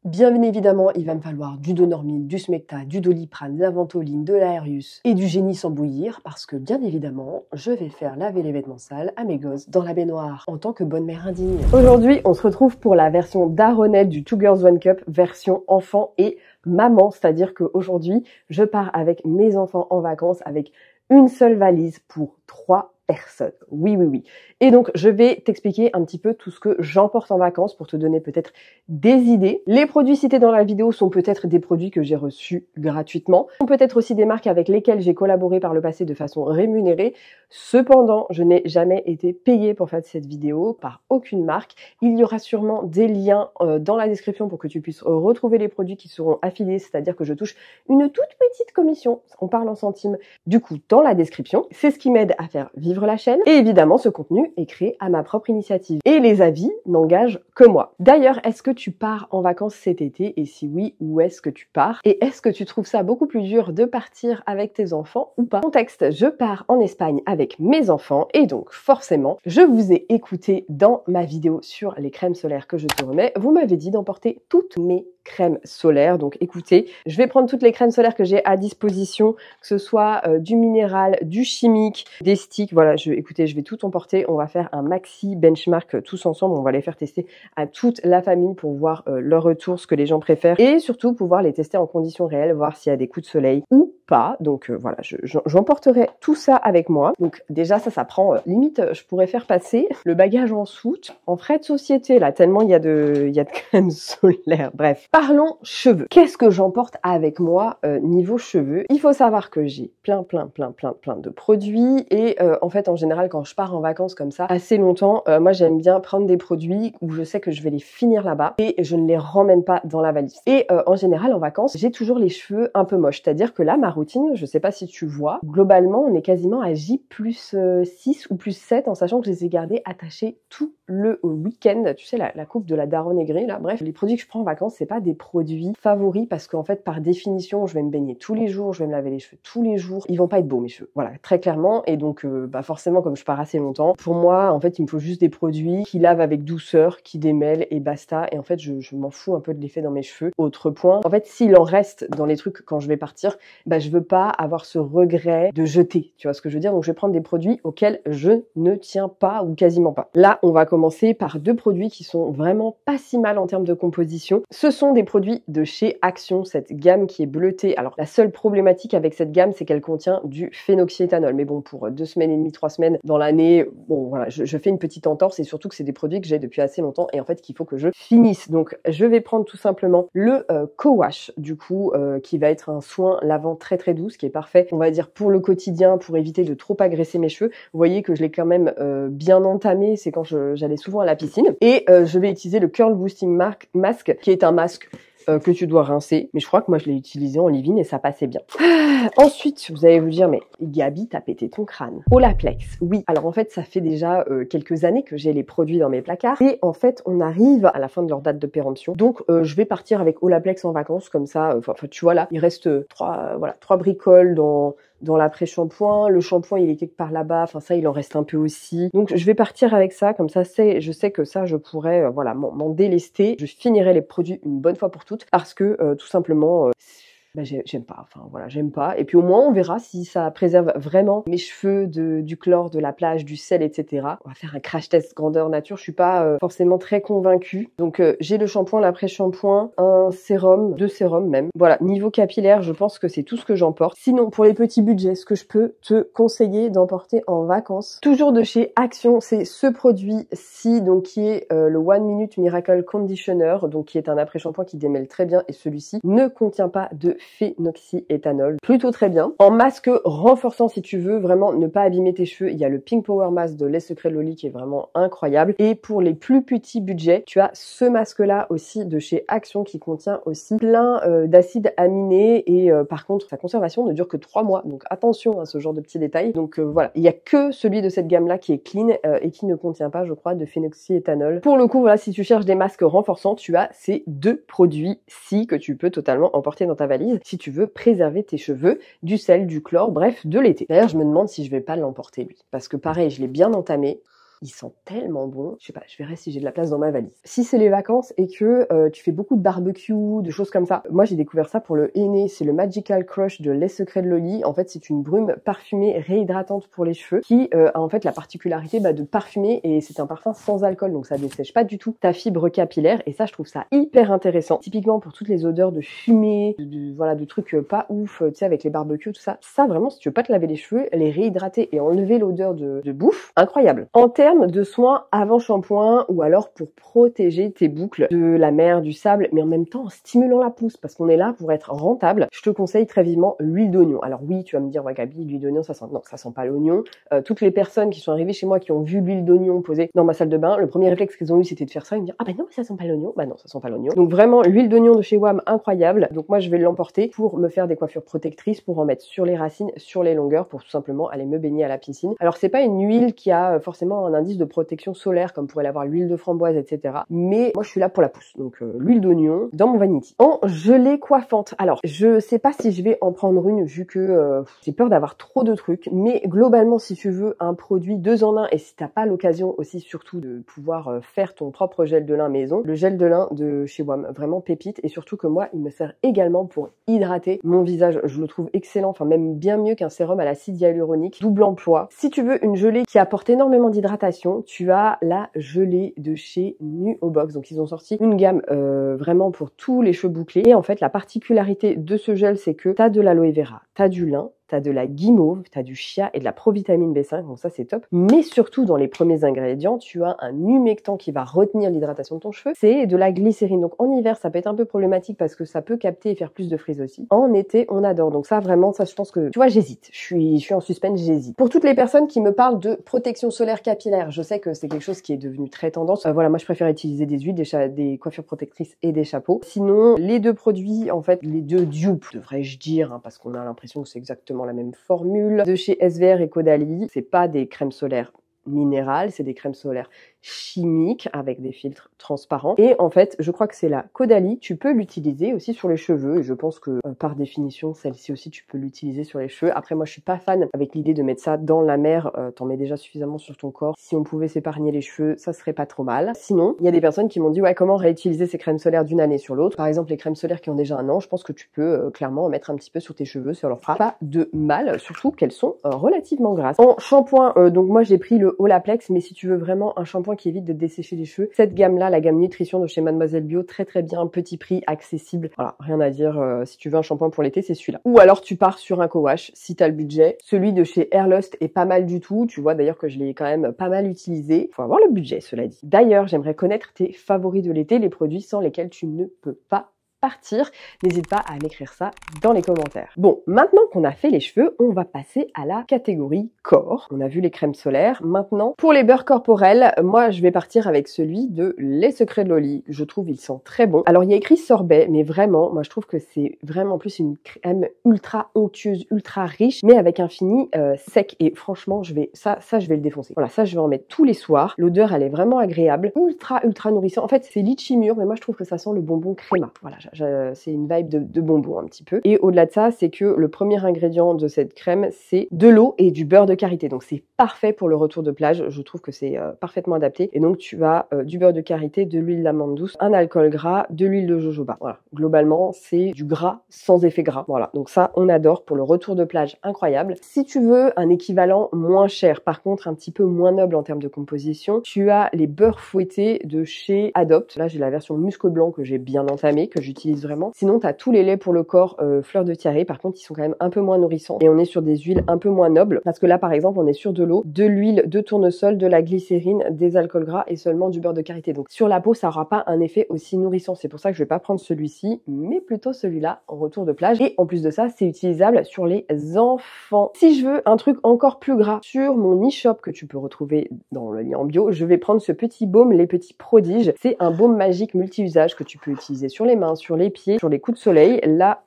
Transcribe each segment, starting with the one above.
Bien évidemment, il va me falloir du Donormil, du Smecta, du Doliprane, de la Ventoline, de l'Aerius et du Génie sans bouillir parce que bien évidemment, je vais faire laver les vêtements sales à mes gosses dans la baignoire en tant que bonne mère indigne. Aujourd'hui, on se retrouve pour la version d'Aronette du Two Girls One Cup version enfant et maman, c'est-à-dire qu'aujourd'hui, je pars avec mes enfants en vacances avec une seule valise pour 3 personnes. Oui, oui, oui. Et donc, je vais t'expliquer un petit peu tout ce que j'emporte en vacances pour te donner peut-être des idées. Les produits cités dans la vidéo sont peut-être des produits que j'ai reçus gratuitement. Sont peut-être aussi des marques avec lesquelles j'ai collaboré par le passé de façon rémunérée. Cependant, je n'ai jamais été payée pour faire cette vidéo par aucune marque. Il y aura sûrement des liens dans la description pour que tu puisses retrouver les produits qui seront affiliés, c'est-à-dire que je touche une toute petite commission. On parle en centimes. Du coup, dans la description, c'est ce qui m'aide à faire vivre la chaîne. Et évidemment, ce contenu est créé à ma propre initiative. Et les avis n'engagent que moi. D'ailleurs, est-ce que tu pars en vacances cet été? Et si oui, où est-ce que tu pars? Et est-ce que tu trouves ça beaucoup plus dur de partir avec tes enfants ou pas? Contexte, je pars en Espagne avec mes enfants et donc forcément, je vous ai écouté dans ma vidéo sur les crèmes solaires que je te remets. Vous m'avez dit d'emporter toutes mes crèmes solaires. Donc écoutez, je vais prendre toutes les crèmes solaires que j'ai à disposition, que ce soit du minéral, du chimique, des sticks. Voilà, écoutez, je vais tout emporter. On va faire un maxi benchmark tous ensemble. On va les faire tester à toute la famille pour voir leur retour, ce que les gens préfèrent et surtout pouvoir les tester en conditions réelles, voir s'il y a des coups de soleil ou pas. Donc voilà, j'emporterai tout ça avec moi. Donc déjà ça prend limite, je pourrais faire passer le bagage en soute, en frais de société là, tellement il y a de crème solaire. Bref, parlons cheveux. Qu'est-ce que j'emporte avec moi niveau cheveux? Il faut savoir que j'ai plein de produits et en fait en général quand je pars en vacances comme ça assez longtemps, moi j'aime bien prendre des produits où je sais que je vais les finir là-bas et je ne les ramène pas dans la valise. Et en général en vacances, j'ai toujours les cheveux un peu moches, c'est-à-dire que là ma routine, je sais pas si tu vois, globalement on est quasiment à J+6 ou +7 en sachant que je les ai gardés attachés tout le week-end. Tu sais la coupe de la daronne aigrie là, bref, les produits que je prends en vacances, c'est pas des produits favoris parce qu'en fait par définition, je vais me baigner tous les jours, je vais me laver les cheveux tous les jours, ils vont pas être beaux mes cheveux. Voilà, très clairement et donc forcément comme je pars assez longtemps, pour moi en fait, il me faut juste des produits qui lavent avec douceur, qui démêlent et basta et en fait, je m'en fous un peu de l'effet dans mes cheveux. Autre point, en fait, s'il en reste dans les trucs quand je vais partir, je veux pas avoir ce regret de jeter, tu vois ce que je veux dire? Donc je vais prendre des produits auxquels je ne tiens pas ou quasiment pas. Là, on va commencer par 2 produits qui sont vraiment pas si mal en termes de composition. Ce sont des produits de chez Action, cette gamme qui est bleutée. Alors la seule problématique avec cette gamme, c'est qu'elle contient du phénoxyéthanol. Mais bon, pour 2 semaines et demie, 3 semaines dans l'année, bon voilà, je fais une petite entorse et surtout que c'est des produits que j'ai depuis assez longtemps et en fait qu'il faut que je finisse. Donc je vais prendre tout simplement le Co-Wash du coup qui va être un soin lavant très doux, ce qui est parfait, on va dire pour le quotidien, pour éviter de trop agresser mes cheveux. Vous voyez que je l'ai quand même bien entamé, c'est quand j'allais souvent à la piscine. Et je vais utiliser le Curl Boosting Mask, qui est un masque que tu dois rincer. Mais je crois que moi, je l'ai utilisé en leave-in et ça passait bien. Ensuite, vous allez vous dire, mais Gabi, t'as pété ton crâne. Olaplex, oui. Alors en fait, ça fait déjà quelques années que j'ai les produits dans mes placards. Et en fait, on arrive à la fin de leur date de péremption. Donc, je vais partir avec Olaplex en vacances, comme ça. Enfin, tu vois là, il reste 3 bricoles dans l'après-shampoing. Le shampoing, il est quelque part là-bas. Enfin, ça, il en reste un peu aussi. Donc, je vais partir avec ça. Comme ça, je sais que ça, je pourrais m'en délester. Je finirai les produits une bonne fois pour toutes parce que tout simplement j'aime pas, enfin voilà, j'aime pas. Et puis au moins on verra si ça préserve vraiment mes cheveux du chlore, de la plage, du sel, etc. On va faire un crash test grandeur nature, je suis pas forcément très convaincue. Donc j'ai le shampoing, l'après-shampoing, un sérum, 2 sérums même. Voilà, niveau capillaire, je pense que c'est tout ce que j'emporte. Sinon, pour les petits budgets, ce que je peux te conseiller d'emporter en vacances, toujours de chez Action, c'est ce produit-ci, donc qui est le One Minute Miracle Conditioner, donc qui est un après-shampoing qui démêle très bien et celui-ci ne contient pas de phénoxyéthanol, plutôt très bien. En masque renforçant si tu veux vraiment ne pas abîmer tes cheveux, il y a le Pink Power Mask de Les Secrets de Loli qui est vraiment incroyable. Et pour les plus petits budgets, tu as ce masque là aussi de chez Action qui contient aussi plein d'acides aminés et par contre sa conservation ne dure que 3 mois, donc attention à ce genre de petits détails. Donc voilà, il y a que celui de cette gamme là qui est clean et qui ne contient pas, je crois, de phénoxyéthanol. Pour le coup, voilà, si tu cherches des masques renforçants, tu as ces 2 produits-ci que tu peux totalement emporter dans ta valise si tu veux préserver tes cheveux du sel, du chlore, bref, de l'été. D'ailleurs, je me demande si je vais pas l'emporter lui, parce que pareil, je l'ai bien entamé. il sent tellement bon. Je sais pas, je verrai si j'ai de la place dans ma valise. Si c'est les vacances et que tu fais beaucoup de barbecue, de choses comme ça, moi j'ai découvert ça pour le henné, c'est le Magical Crush de Les Secrets de Loli. En fait, c'est une brume parfumée réhydratante pour les cheveux qui a en fait la particularité de parfumer, et c'est un parfum sans alcool, donc ça dessèche pas du tout ta fibre capillaire, et ça je trouve ça hyper intéressant. Typiquement pour toutes les odeurs de fumée, voilà, de trucs pas ouf, tu sais, avec les barbecues, tout ça. Ça vraiment, si tu veux pas te laver les cheveux, les réhydrater et enlever l'odeur de bouffe, incroyable. En termes de soins avant shampoing, ou alors pour protéger tes boucles de la mer, du sable, mais en même temps en stimulant la pousse, parce qu'on est là pour être rentable, je te conseille très vivement l'huile d'oignon. Alors oui, tu vas me dire, ouais Gabi, l'huile d'oignon, ça sent... Non, ça sent pas l'oignon. Toutes les personnes qui sont arrivées chez moi, qui ont vu l'huile d'oignon posée dans ma salle de bain, le premier réflexe qu'ils ont eu, c'était de faire ça et me dire, ah bah non, ça sent pas l'oignon. Bah non, ça sent pas l'oignon. Donc vraiment, l'huile d'oignon de chez WAM, incroyable. Donc moi, je vais l'emporter pour me faire des coiffures protectrices, pour en mettre sur les racines, sur les longueurs, pour tout simplement aller me baigner à la piscine. Alors c'est pas une huile qui a forcément un indice de protection solaire comme pourrait l'avoir l'huile de framboise, etc. Mais moi, je suis là pour la pousse. Donc l'huile d'oignon dans mon vanity. En gelée coiffante. Alors, je sais pas si je vais en prendre une vu que j'ai peur d'avoir trop de trucs. Mais globalement, si tu veux un produit 2 en 1 et si t'as pas l'occasion aussi surtout de pouvoir faire ton propre gel de lin maison, le gel de lin de chez WAM, vraiment pépite, et surtout que moi, il me sert également pour hydrater mon visage. Je le trouve excellent, enfin même bien mieux qu'un sérum à l'acide hyaluronique, double emploi. Si tu veux une gelée qui apporte énormément d'hydratation, tu as la gelée de chez Nuobox. Donc ils ont sorti une gamme vraiment pour tous les cheveux bouclés, et en fait la particularité de ce gel, c'est que t'as de l'aloe vera, t'as du lin, t'as de la guimauve, t'as du chia et de la provitamine B5, donc ça c'est top. Mais surtout dans les premiers ingrédients, tu as un humectant qui va retenir l'hydratation de ton cheveu, c'est de la glycérine. Donc en hiver, ça peut être un peu problématique parce que ça peut capter et faire plus de frizz aussi. En été, on adore. Donc ça vraiment, ça je pense que, tu vois, j'hésite. Je suis en suspense, j'hésite. Pour toutes les personnes qui me parlent de protection solaire capillaire, je sais que c'est quelque chose qui est devenu très tendance. Voilà, moi je préfère utiliser des huiles, des coiffures protectrices et des chapeaux. Sinon, les deux produits, en fait, les deux dupes, devrais-je dire, hein, parce qu'on a l'impression que c'est exactement la même formule, de chez SVR et Caudalie. C'est pas des crèmes solaires minérales, c'est des crèmes solaires chimiques avec des filtres transparents. Et en fait, je crois que c'est la Caudalie. Tu peux l'utiliser aussi sur les cheveux, et je pense que par définition, celle-ci aussi, tu peux l'utiliser sur les cheveux. Après, moi, je suis pas fan avec l'idée de mettre ça dans la mer. T'en mets déjà suffisamment sur ton corps. Si on pouvait s'épargner les cheveux, ça serait pas trop mal. Sinon, il y a des personnes qui m'ont dit, ouais, comment réutiliser ces crèmes solaires d'une année sur l'autre. Par exemple, les crèmes solaires qui ont déjà 1 an, je pense que tu peux clairement en mettre un petit peu sur tes cheveux. Ça leur fera pas de mal, surtout qu'elles sont relativement grasses. En shampoing, donc moi, j'ai pris le Olaplex, mais si tu veux vraiment un shampoing qui évite de dessécher les cheveux, cette gamme-là, la gamme Nutrition de chez Mademoiselle Bio, très très bien, petit prix, accessible. Voilà, rien à dire, si tu veux un shampoing pour l'été, c'est celui-là. Ou alors tu pars sur un co-wash, si t'as le budget. Celui de chez Airlust est pas mal du tout, tu vois d'ailleurs que je l'ai quand même pas mal utilisé. Faut avoir le budget, cela dit. D'ailleurs, j'aimerais connaître tes favoris de l'été, les produits sans lesquels tu ne peux pas partir. N'hésite pas à m'écrire ça dans les commentaires. Bon, maintenant qu'on a fait les cheveux, on va passer à la catégorie corps. On a vu les crèmes solaires. Maintenant, pour les beurres corporels, moi, je vais partir avec celui de Les Secrets de Loli. Je trouve il sent très bon. Alors, il y a écrit sorbet, mais vraiment, moi, je trouve que c'est vraiment plus une crème ultra onctueuse, ultra riche, mais avec un fini sec. Et franchement, je vais le défoncer. Voilà, ça, je vais en mettre tous les soirs. L'odeur, elle est vraiment agréable, ultra nourrissant. En fait, c'est litchi mûr, mais moi, je trouve que ça sent le bonbon créma. Voilà, c'est une vibe de bonbon un petit peu. Et au-delà de ça, c'est que le premier ingrédient de cette crème, c'est de l'eau et du beurre de karité. Donc c'est parfait pour le retour de plage. Je trouve que c'est parfaitement adapté. Et donc tu as du beurre de karité, de l'huile d'amande douce, un alcool gras, de l'huile de jojoba. Voilà. Globalement, c'est du gras sans effet gras. Voilà. Donc ça, on adore pour le retour de plage, incroyable. Si tu veux un équivalent moins cher, par contre un petit peu moins noble en termes de composition, tu as les beurres fouettés de chez Adopt. Là, j'ai la version muscle blanc que j'ai bien entamée, que j'utilise vraiment. Sinon, tu as tous les laits pour le corps fleur de tiare. Par contre, ils sont quand même un peu moins nourrissants. Et on est sur des huiles un peu moins nobles. Parce que là, par exemple, on est sur de l'eau, de l'huile de tournesol, de la glycérine, des alcools gras et seulement du beurre de karité. Donc, sur la peau, ça n'aura pas un effet aussi nourrissant. C'est pour ça que je vais pas prendre celui-ci, mais plutôt celui-là en retour de plage. Et en plus de ça, c'est utilisable sur les enfants. Si je veux un truc encore plus gras, sur mon e-shop que tu peux retrouver dans le lien en bio, je vais prendre ce petit baume, les petits prodiges. C'est un baume magique multi-usage que tu peux utiliser sur les mains, sur les pieds, sur les coups de soleil. Là,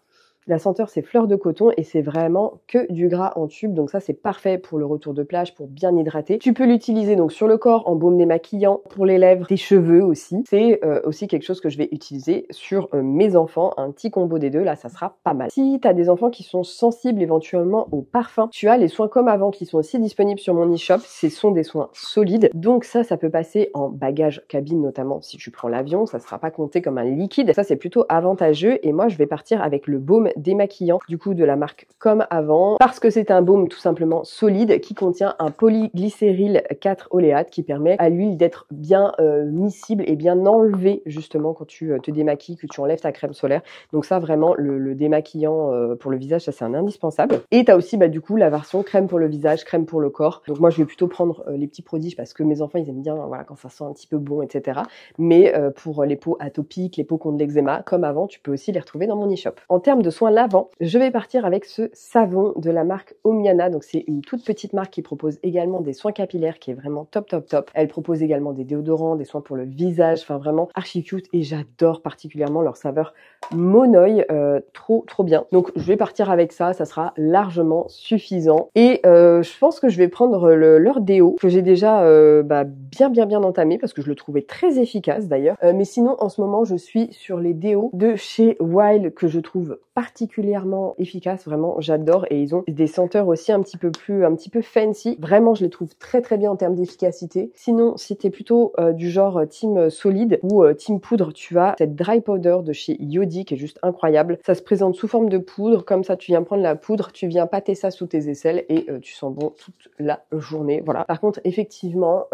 La senteur, c'est fleur de coton et c'est vraiment que du gras en tube. Donc ça, c'est parfait pour le retour de plage, pour bien hydrater. Tu peux l'utiliser donc sur le corps en baume démaquillant, pour les lèvres, tes cheveux aussi. C'est aussi quelque chose que je vais utiliser sur mes enfants. Un petit combo des deux, là, ça sera pas mal. Si tu as des enfants qui sont sensibles éventuellement au parfum, tu as les soins comme avant qui sont aussi disponibles sur mon e-shop. Ce sont des soins solides. Donc ça peut passer en bagage cabine, notamment si tu prends l'avion. Ça sera pas compté comme un liquide. Ça, c'est plutôt avantageux. Et moi, je vais partir avec le baume démaquillant, du coup, de la marque Comme Avant, parce que c'est un baume tout simplement solide qui contient un polyglycéryl 4 oléate qui permet à l'huile d'être bien miscible et bien enlevée justement quand tu te démaquilles, que tu enlèves ta crème solaire. Donc ça, vraiment, le démaquillant pour le visage, ça c'est un indispensable. Et tu as aussi du coup la version crème pour le visage, crème pour le corps. Donc moi, je vais plutôt prendre les petits prodiges parce que mes enfants, ils aiment bien voilà, quand ça sent un petit peu bon, etc. Mais pour les peaux atopiques, les peaux qui ont de l'eczéma, Comme Avant, tu peux aussi les retrouver dans mon e-shop. En termes de soins lavants, je vais partir avec ce savon de la marque Omiana. Donc c'est une toute petite marque qui propose également des soins capillaires qui est vraiment top, top, top. Elle propose également des déodorants, des soins pour le visage, enfin vraiment archi cute et j'adore particulièrement leur saveur Monoï, trop, trop bien. Donc je vais partir avec ça, ça sera largement suffisant. Et je pense que je vais prendre leur déo que j'ai déjà bien entamé parce que je le trouvais très efficace d'ailleurs. Mais sinon en ce moment je suis sur les déos de chez Wild que je trouve particulièrement efficaces, vraiment j'adore et ils ont des senteurs aussi un petit peu fancy. Vraiment je les trouve très très bien en termes d'efficacité. Sinon si t'es plutôt du genre team solide ou team poudre, tu as cette dry powder de chez Yodi qui est juste incroyable. Ça se présente sous forme de poudre, comme ça tu viens prendre la poudre, tu viens pâter ça sous tes aisselles et tu sens bon toute la journée. Voilà. Par contre effectivement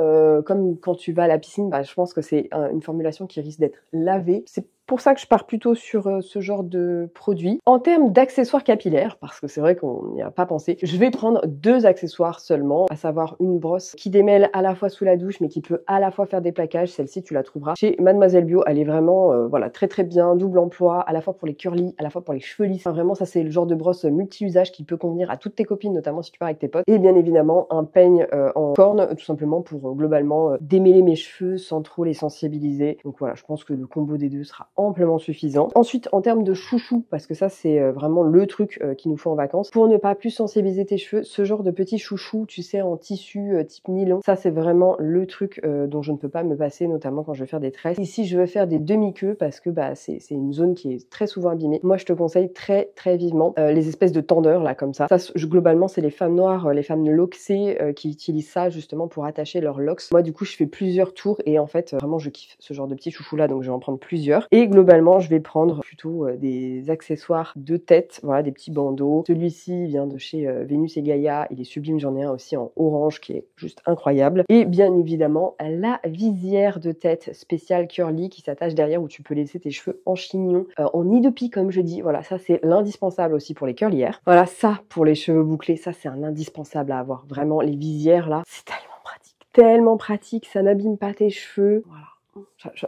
comme quand tu vas à la piscine, je pense que c'est une formulation qui risque d'être lavée. C'est pour ça que je pars plutôt sur ce genre de produit. En termes d'accessoires capillaires, parce que c'est vrai qu'on n'y a pas pensé, je vais prendre 2 accessoires seulement, à savoir une brosse qui démêle à la fois sous la douche, mais qui peut à la fois faire des plaquages. Celle-ci, tu la trouveras chez Mademoiselle Bio. Elle est vraiment voilà, très très bien, double emploi, à la fois pour les curly, à la fois pour les cheveux lisses. Enfin, vraiment, ça c'est le genre de brosse multi-usage qui peut convenir à toutes tes copines, notamment si tu pars avec tes potes. Et bien évidemment, un peigne en corne, tout simplement pour globalement démêler mes cheveux sans trop les sensibiliser. Donc voilà, je pense que le combo des deux sera amplement suffisant. Ensuite, en termes de chouchou, parce que ça c'est vraiment le truc qu'il nous faut en vacances, pour ne pas plus sensibiliser tes cheveux, ce genre de petit chouchou, tu sais, en tissu type nylon, ça c'est vraiment le truc dont je ne peux pas me passer, notamment quand je vais faire des tresses. Ici, je veux faire des demi-queues parce que c'est une zone qui est très souvent abîmée. Moi, je te conseille très très vivement les espèces de tendeurs là comme ça. Globalement, c'est les femmes noires, les femmes loxées qui utilisent ça justement pour attacher leurs locks. Moi, du coup, je fais plusieurs tours et en fait, vraiment, je kiffe ce genre de petits chouchous là, donc je vais en prendre plusieurs. Et globalement, je vais prendre plutôt des accessoires de tête, voilà, des petits bandeaux. Celui-ci vient de chez Vénus et Gaïa, il est sublime, j'en ai un aussi en orange qui est juste incroyable. Et bien évidemment, la visière de tête spéciale curly qui s'attache derrière où tu peux laisser tes cheveux en chignon, en nid de pie comme je dis. Voilà, ça c'est l'indispensable aussi pour les curlières. Voilà, ça pour les cheveux bouclés, ça c'est un indispensable à avoir. Vraiment, les visières là, c'est tellement pratique, ça n'abîme pas tes cheveux. Voilà.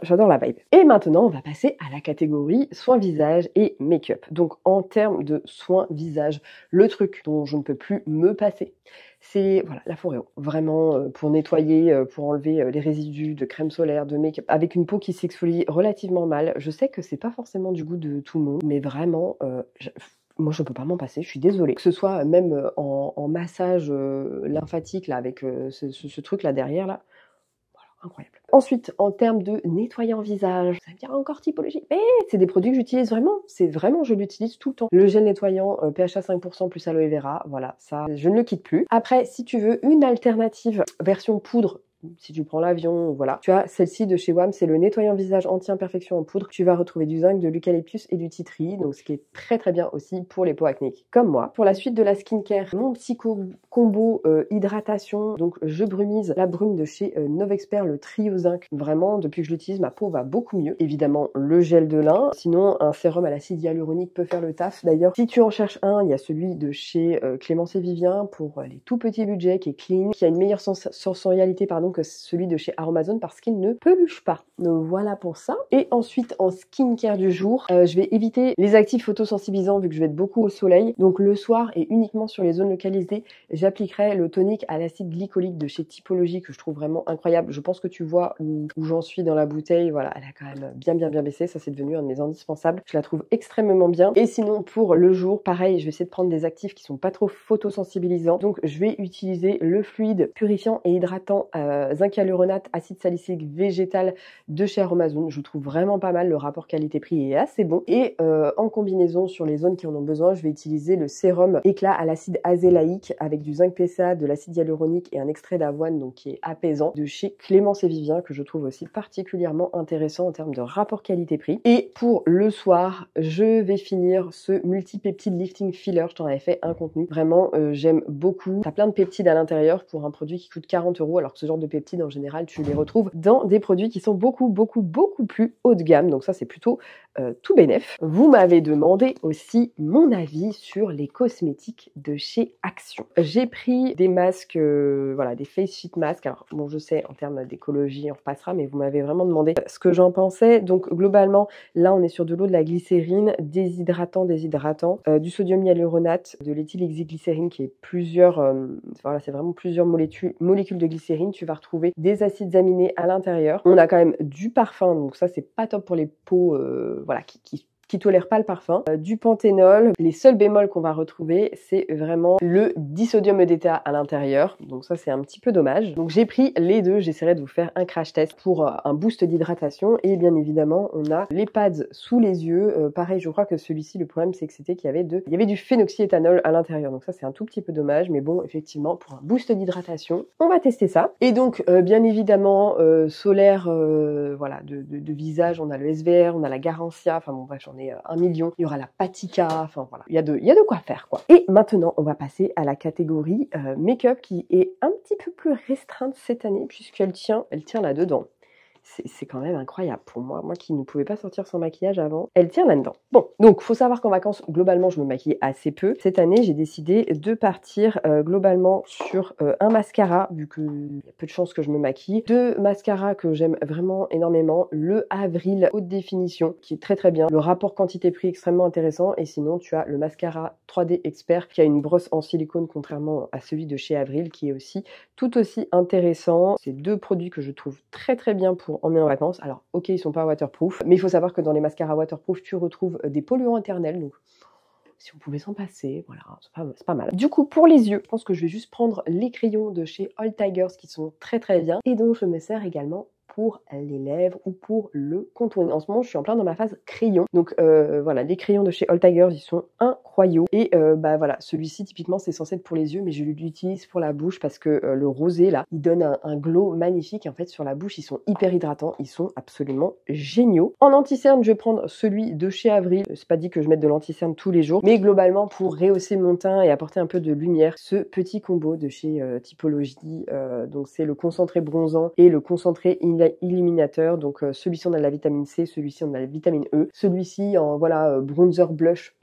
J'adore la vibe. Et maintenant, on va passer à la catégorie soins visage et make-up. Donc, en termes de soins visage, le truc dont je ne peux plus me passer, c'est voilà, la Foreo. Vraiment, pour nettoyer, pour enlever les résidus de crème solaire, de make-up, avec une peau qui s'exfolie relativement mal. Je sais que c'est pas forcément du goût de tout le monde, mais vraiment, moi, je peux pas m'en passer, je suis désolée. Que ce soit même en massage lymphatique, là, avec ce truc-là derrière, là, voilà, incroyable. Ensuite, en termes de nettoyant visage, ça veut dire encore typologie, mais c'est des produits que j'utilise vraiment. C'est vraiment, je l'utilise tout le temps. Le gel nettoyant PHA 5% plus aloe vera, voilà, ça, je ne le quitte plus. Après, si tu veux une alternative version poudre, si tu prends l'avion, voilà. Tu as celle-ci de chez WAM, c'est le nettoyant visage anti-imperfection en poudre. Tu vas retrouver du zinc, de l'eucalyptus et du tea tree, donc ce qui est très très bien aussi pour les peaux acnéiques comme moi. Pour la suite de la skincare, mon petit combo hydratation, donc je brumise la brume de chez Novexpert, le trio zinc. Vraiment, depuis que je l'utilise, ma peau va beaucoup mieux. Évidemment, le gel de lin. Sinon, un sérum à l'acide hyaluronique peut faire le taf. D'ailleurs, si tu en cherches un, il y a celui de chez Clémence et Vivien pour les tout petits budgets qui est clean, qui a une meilleure sensorialité, pardon, que celui de chez Aromazone parce qu'il ne peluche pas. Donc voilà pour ça. Et ensuite, en skincare du jour, je vais éviter les actifs photosensibilisants vu que je vais être beaucoup au soleil. Donc le soir et uniquement sur les zones localisées, j'appliquerai le tonique à l'acide glycolique de chez Typologie que je trouve vraiment incroyable. Je pense que tu vois où j'en suis dans la bouteille. Voilà, elle a quand même bien baissé. Ça, c'est devenu un de mes indispensables. Je la trouve extrêmement bien. Et sinon, pour le jour, pareil, je vais essayer de prendre des actifs qui sont pas trop photosensibilisants. Donc je vais utiliser le fluide purifiant et hydratant zinc hyaluronate acide salicylique végétal de chez Aromazone. Je trouve vraiment pas mal. Le rapport qualité-prix est assez bon. Et en combinaison sur les zones qui en ont besoin, je vais utiliser le sérum éclat à l'acide azélaïque avec du zinc PCA, de l'acide hyaluronique et un extrait d'avoine donc qui est apaisant de chez Clémence et Vivien que je trouve aussi particulièrement intéressant en termes de rapport qualité-prix. Et pour le soir, je vais finir ce multipeptide lifting filler. Je t'en avais fait un contenu. Vraiment, j'aime beaucoup. T'as plein de peptides à l'intérieur pour un produit qui coûte 40 € alors que ce genre de peptides en général, tu les retrouves dans des produits qui sont beaucoup plus haut de gamme. Donc ça, c'est plutôt tout bénef. Vous m'avez demandé aussi mon avis sur les cosmétiques de chez Action. J'ai pris des masques, voilà, des face sheet masks. Alors bon, je sais, en termes d'écologie, on repassera, mais vous m'avez vraiment demandé ce que j'en pensais. Donc globalement, là, on est sur de l'eau, de la glycérine, déshydratant, du sodium hyaluronate, de l'éthylhexyglycérine qui est voilà, c'est vraiment plusieurs molécules de glycérine. Tu vas retrouver des acides aminés à l'intérieur. On a quand même du parfum, donc ça, c'est pas top pour les peaux, voilà, qui tolèrent pas le parfum, du panthénol. Les seuls bémols qu'on va retrouver, c'est vraiment le disodium EDTA à l'intérieur. Donc ça, c'est un petit peu dommage. Donc j'ai pris les deux. J'essaierai de vous faire un crash test pour un boost d'hydratation. Et bien évidemment, on a les pads sous les yeux. Pareil, je crois que celui-ci, le problème, c'est que il y avait du phénoxyéthanol à l'intérieur. Donc ça, c'est un tout petit peu dommage. Mais bon, effectivement, pour un boost d'hydratation, on va tester ça. Et donc, bien évidemment, solaire, voilà, de visage, on a le SVR, on a la Garancia. Enfin bon, bref, j'en ai 1 million. Il y aura la Patika. Enfin voilà, il y a de quoi faire, quoi. Et maintenant, on va passer à la catégorie make-up qui est un petit peu plus restreinte cette année puisqu'elle tient là-dedans. C'est quand même incroyable pour moi qui ne pouvais pas sortir sans maquillage avant. Elle tient là-dedans. Bon, donc faut savoir qu'en vacances, globalement, je me maquille assez peu. Cette année, j'ai décidé de partir globalement sur un mascara, vu qu'il y a peu de chances que je me maquille. Deux mascaras que j'aime vraiment énormément. Le Avril haute définition, qui est très bien. Le rapport quantité-prix extrêmement intéressant. Et sinon, tu as le mascara 3D Expert, qui a une brosse en silicone, contrairement à celui de chez Avril, qui est tout aussi intéressant. C'est deux produits que je trouve très bien pour emmener en vacances. Alors, ok, ils sont pas waterproof, mais il faut savoir que dans les mascaras waterproof, tu retrouves des polluants éternels, donc si on pouvait s'en passer, voilà, c'est pas mal. Du coup, pour les yeux, je pense que je vais juste prendre les crayons de chez All Tigers qui sont très bien et dont je me sers également pour les lèvres ou pour le contouring. En ce moment, je suis en plein dans ma phase crayon. Donc voilà, les crayons de chez All Tigers, ils sont incroyables. Et bah voilà, celui-ci, typiquement, c'est censé être pour les yeux, mais je l'utilise pour la bouche parce que le rosé, là, il donne un glow magnifique. En fait, sur la bouche, ils sont hyper hydratants. Ils sont absolument géniaux. En anti-cerne, je vais prendre celui de chez Avril. C'est pas dit que je mette de l'anti-cerne tous les jours, mais globalement, pour rehausser mon teint et apporter un peu de lumière, ce petit combo de chez Typologie, donc c'est le concentré bronzant et le concentré illuminateur. Donc celui-ci on a de la vitamine C, celui-ci on a la vitamine E, celui-ci en voilà bronzer blush,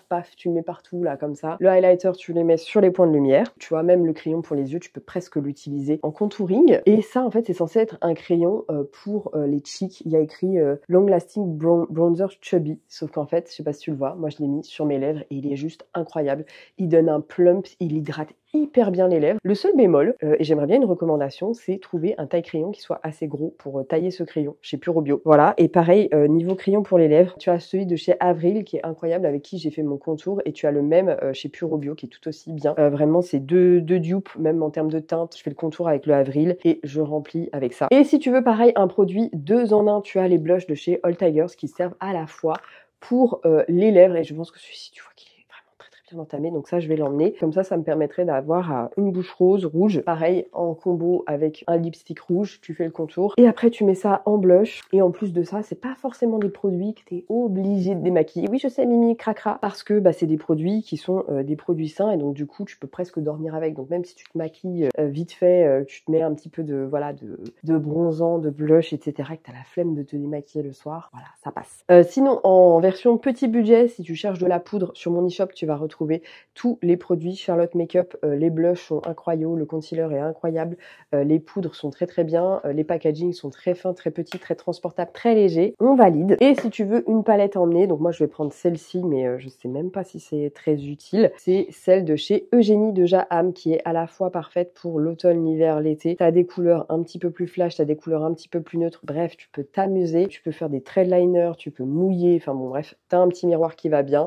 paf, tu le mets partout là comme ça. Le highlighter tu les mets sur les points de lumière. Tu vois, même le crayon pour les yeux tu peux presque l'utiliser en contouring. Et ça en fait c'est censé être un crayon pour les cheeks. Il y a écrit Long Lasting Bronzer Chubby, sauf qu'en fait je sais pas si tu le vois, moi je l'ai mis sur mes lèvres et il est juste incroyable. Il donne un plump, il hydrate hyper bien les lèvres. Le seul bémol, et j'aimerais bien une recommandation, c'est trouver un taille crayon qui soit assez gros pour tailler ce crayon chez Puro Bio. Voilà, et pareil, niveau crayon pour les lèvres, tu as celui de chez Avril qui est incroyable, avec qui j'ai fait mon contour, et tu as le même chez Puro Bio qui est tout aussi bien. Vraiment, c'est deux dupes, même en termes de teinte. Je fais le contour avec le Avril et je remplis avec ça. Et si tu veux pareil, un produit 2 en 1, tu as les blushs de chez All Tigers qui servent à la fois pour les lèvres, et je pense que celui-ci, tu vois qu'il est vraiment très bien entamé, donc ça je vais l'emmener. Comme ça me permettrait d'avoir une bouche rose, rouge, pareil en combo avec un lipstick rouge, tu fais le contour et après tu mets ça en blush. Et en plus de ça, c'est pas forcément des produits que t'es obligé de démaquiller. Oui, je sais, Mimi cracra, parce que bah, c'est des produits qui sont des produits sains, et donc du coup tu peux presque dormir avec. Donc même si tu te maquilles vite fait, tu te mets un petit peu de voilà de bronzant, de blush, etc., et que t'as la flemme de te démaquiller le soir, voilà, ça passe. Sinon en version petit budget, si tu cherches de la poudre sur mon e-shop, tu vas retrouver trouver tous les produits Charlotte Makeup. Les blushs sont incroyables, le concealer est incroyable, les poudres sont très très bien, les packaging sont très fins, très petits, très transportables, très légers. On valide. Et si tu veux une palette à emmener, donc moi je vais prendre celle-ci, mais je sais même pas si c'est très utile. C'est celle de chez Eugénie de Jaham qui est à la fois parfaite pour l'automne, l'hiver, l'été. T'as des couleurs un petit peu plus flash, t'as des couleurs un petit peu plus neutres. Bref, tu peux t'amuser, tu peux faire des traits de liner, tu peux mouiller. Enfin bon, bref, t'as un petit miroir qui va bien.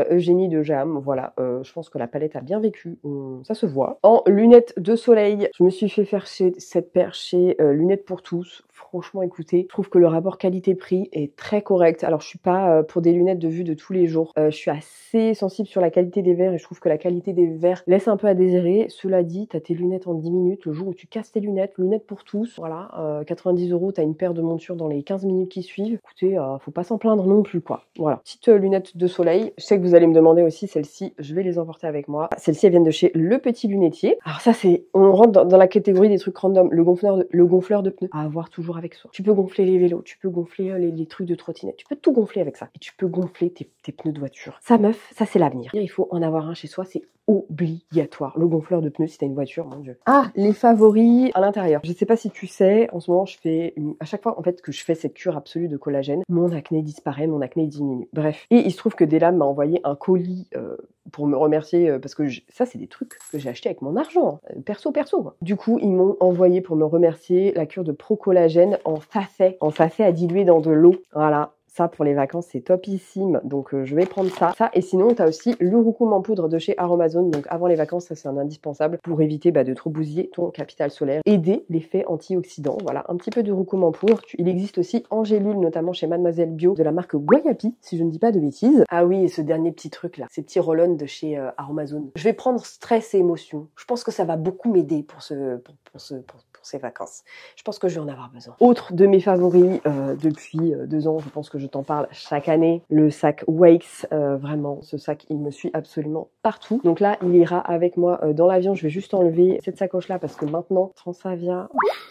Eugénie de Jaham, voilà, je pense que la palette a bien vécu, ça se voit. En lunettes de soleil, je me suis fait faire cette paire chez Lunettes pour tous. Franchement, écoutez, je trouve que le rapport qualité-prix est très correct. Alors, je suis pas pour des lunettes de vue de tous les jours. Je suis assez sensible sur la qualité des verres et je trouve que la qualité des verres laisse un peu à désirer. Cela dit, t'as tes lunettes en 10 minutes. Le jour où tu casses tes lunettes, lunettes pour tous, voilà, 90 €, t'as une paire de montures dans les 15 minutes qui suivent. Écoutez, faut pas s'en plaindre non plus, quoi. Voilà, petites lunettes de soleil. Je sais que vous allez me demander aussi, celles-ci, je vais les emporter avec moi. Celles-ci, elles viennent de chez Le Petit Lunetier. Alors ça, on rentre dans la catégorie des trucs random. Le gonfleur de pneus à avoir toujours avec soi. Tu peux gonfler les vélos, tu peux gonfler les trucs de trottinette, tu peux tout gonfler avec ça. Et tu peux gonfler tes pneus de voiture. Ça, meuf, ça c'est l'avenir. Il faut en avoir un chez soi, c'est obligatoire. Le gonfleur de pneus si t'as une voiture, mon dieu. Ah, les favoris à l'intérieur. Je sais pas si tu sais, en ce moment je fais à chaque fois en fait que je fais cette cure absolue de collagène, mon acné disparaît, mon acné diminue. Bref. Et il se trouve que Della m'a envoyé un colis pour me remercier parce que ça c'est des trucs que j'ai acheté avec mon argent, perso. Du coup, ils m'ont envoyé pour me remercier la cure de Pro Collagène en sachet à diluer dans de l'eau. Voilà. Ça, pour les vacances, c'est topissime. Donc, je vais prendre ça. Et sinon, tu as aussi le roucoume en poudre de chez Aromazone. Donc, avant les vacances, ça, c'est un indispensable pour éviter de trop bousiller ton capital solaire. Aider l'effet antioxydant. Voilà, un petit peu de roucoume en poudre. Il existe aussi en gélule, notamment chez Mademoiselle Bio, de la marque Guayapi, si je ne dis pas de bêtises. Ah oui, et ce dernier petit truc là, ces petits roll-on de chez Aromazone. Je vais prendre stress et émotion. Je pense que ça va beaucoup m'aider pour ces vacances. Je pense que je vais en avoir besoin. Autre de mes favoris depuis 2 ans, je pense que je t'en parle chaque année, le sac Wakes. Vraiment, ce sac, il me suit absolument partout. Donc là, il ira avec moi dans l'avion. Je vais juste enlever cette sacoche-là parce que maintenant, Transavia...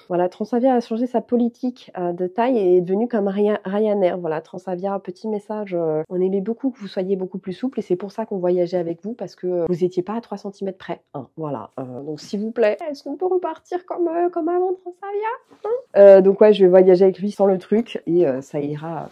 Voilà, Transavia a changé sa politique de taille et est devenu comme Ryanair. Voilà, Transavia, petit message. On aimait beaucoup que vous soyez beaucoup plus souple et c'est pour ça qu'on voyageait avec vous parce que vous étiez pas à 3 cm près. Hein, voilà. Donc s'il vous plaît, est-ce qu'on peut repartir comme avant Transavia, donc ouais, je vais voyager avec lui sans le truc et ça ira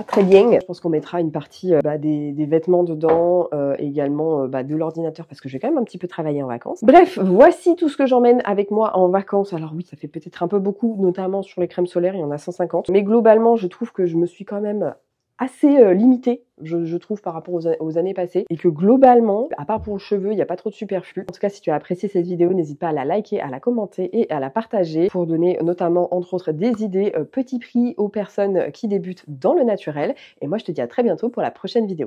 très bien. Je pense qu'on mettra une partie des vêtements dedans, également de l'ordinateur parce que je vais quand même un petit peu travailler en vacances. Bref, voici tout ce que j'emmène avec moi en vacances. Alors oui, ça fait peut-être un peu beaucoup, notamment sur les crèmes solaires, il y en a 150. Mais globalement, je trouve que je me suis quand même assez limitée, je trouve, par rapport aux années passées. Et que globalement, à part pour le cheveu, il n'y a pas trop de superflu. En tout cas, si tu as apprécié cette vidéo, n'hésite pas à la liker, à la commenter et à la partager pour donner notamment, entre autres, des idées petit prix aux personnes qui débutent dans le naturel. Et moi, je te dis à très bientôt pour la prochaine vidéo.